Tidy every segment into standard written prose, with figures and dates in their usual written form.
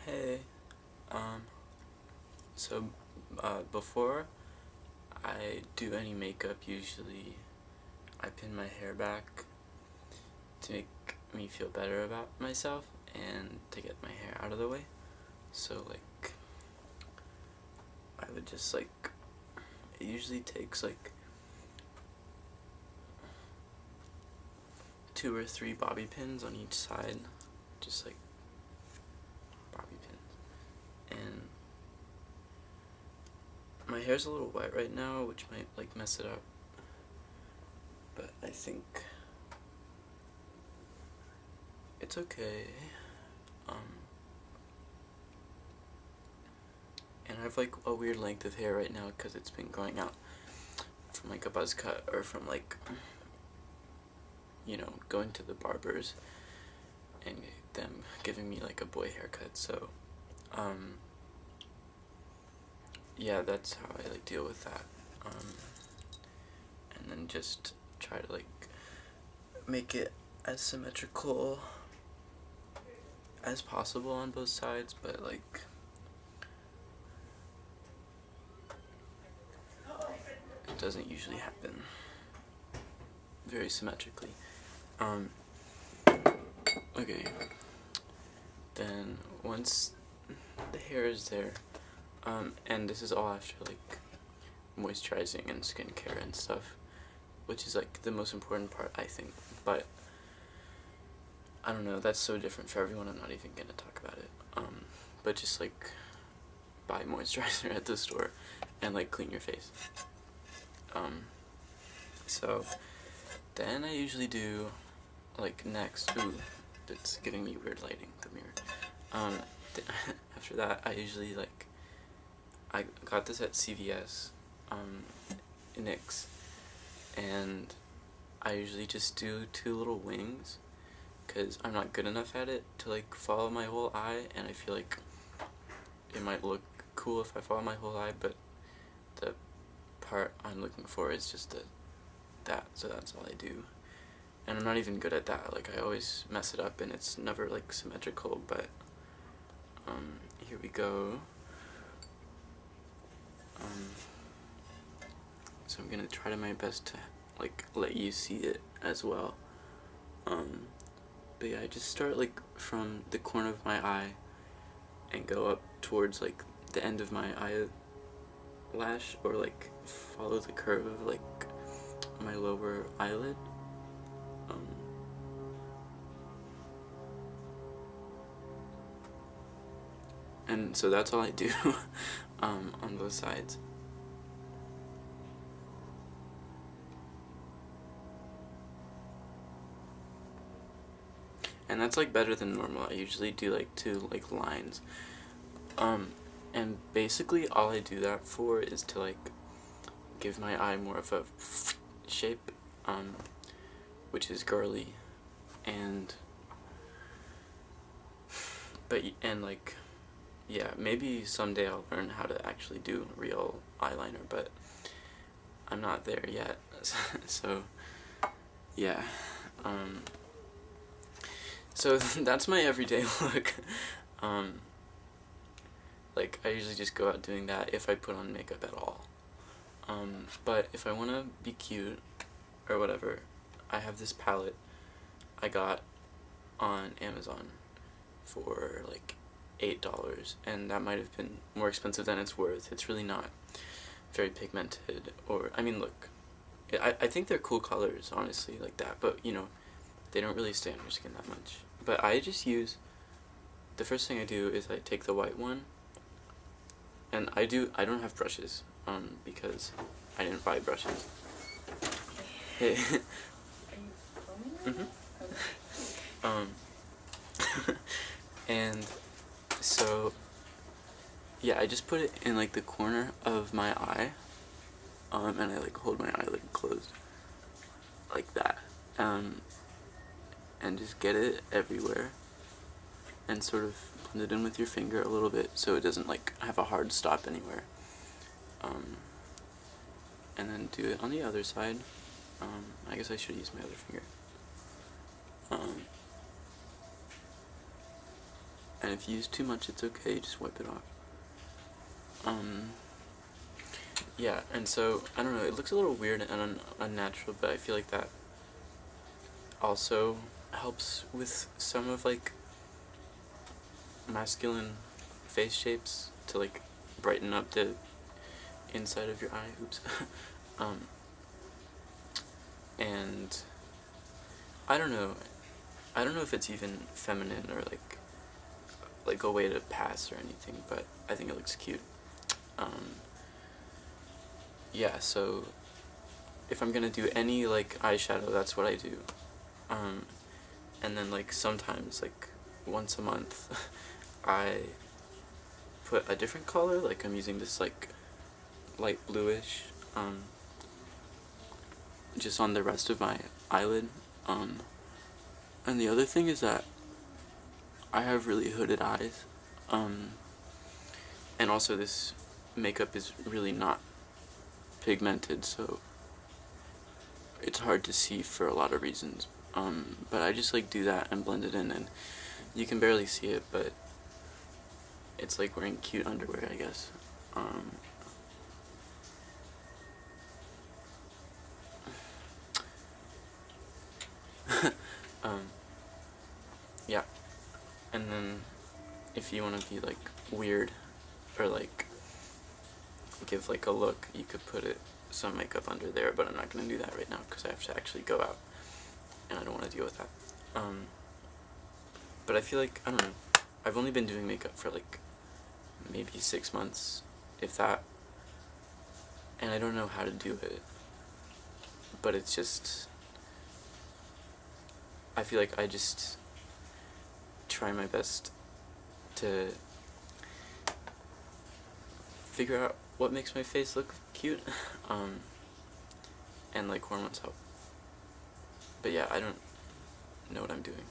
Hey, um, so, before I do any makeup, usually I pin my hair back to make me feel better about myself and to get my hair out of the way. So, like, I would just, like, it usually takes, like, 2 or 3 bobby pins on each side, just, like, bobby pins. And my hair's a little wet right now, which might, like, mess it up, but I think it's okay. And I have, like, a weird length of hair right now because it's been growing out from, like, a buzz cut or from, like, you know, going to the barbers and them giving me, like, a boy haircut. So, yeah, that's how I, like, deal with that. And then just try to, like, make it as symmetrical as possible on both sides, but, like, it doesn't usually happen very symmetrically. Okay, then once the hair is there, and this is all after, like, moisturizing and skincare and stuff, which is, like, the most important part, I think, but I don't know, that's so different for everyone, I'm not even gonna talk about it. But just, like, buy moisturizer at the store and, like, clean your face. So then I usually do, like, next, that's giving me weird lighting, the mirror. After that, I usually, like, I got this at CVS, in NYX, and I usually just do 2 little wings, because I'm not good enough at it to, like, follow my whole eye, and I feel like it might look cool if I follow my whole eye, but the part I'm looking for is just that, so that's all I do. And I'm not even good at that, like, I always mess it up and it's never, like, symmetrical, but here we go. So I'm gonna try to my best to, like, let you see it as well. But yeah, I just start, like, from the corner of my eye and go up towards, like, the end of my eyelash, or, like, follow the curve of, like, my lower eyelid. And so that's all I do on both sides. And that's, like, better than normal. I usually do, like, 2, like, lines. And basically all I do that for is to, like, give my eye more of a shape, which is girly, and like, yeah, maybe someday I'll learn how to actually do real eyeliner, but I'm not there yet. So yeah, so that's my everyday look. Like, I usually just go out doing that if I put on makeup at all. But if I want to be cute or whatever, I have this palette I got on Amazon for, like, $8, and that might have been more expensive than it's worth. It's really not very pigmented, or, I mean, look, I think they're cool colors, honestly, like that, but, you know, they don't really stay on your skin that much. But I just use, the first thing I do is I take the white one, and I don't have brushes, because I didn't buy brushes. Hey. Are you filming right now? And so, yeah, I just put it in, like, the corner of my eye, and I, like, hold my eyelid closed, like that, and just get it everywhere, and sort of blend it in with your finger a little bit so it doesn't, like, have a hard stop anywhere. And then do it on the other side. I guess I should use my other finger. and if you use too much, it's okay, just wipe it off. Yeah, and so, I don't know, it looks a little weird and unnatural, but I feel like that also helps with some of, like, masculine face shapes to, like, brighten up the inside of your eye. Oops. And I don't know if it's even feminine or like a way to pass or anything, but I think it looks cute. Yeah, so if I'm gonna do any like eyeshadow, that's what I do. And then like sometimes, like once a month, I put a different color, like I'm using this like light bluish, just on the rest of my eyelid. And the other thing is that I have really hooded eyes, and also this makeup is really not pigmented, so it's hard to see for a lot of reasons. But I just like do that and blend it in, and you can barely see it, but it's like wearing cute underwear, I guess. Yeah, and then if you want to be like weird or like give like a look, you could put some makeup under there, but I'm not going to do that right now because I have to actually go out and I don't want to deal with that. But I feel like, I don't know, I've only been doing makeup for like maybe 6 months, if that, and I don't know how to do it, but it's just, I feel like I just try my best to figure out what makes my face look cute, and like hormones help. But yeah, I don't know what I'm doing.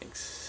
Thanks.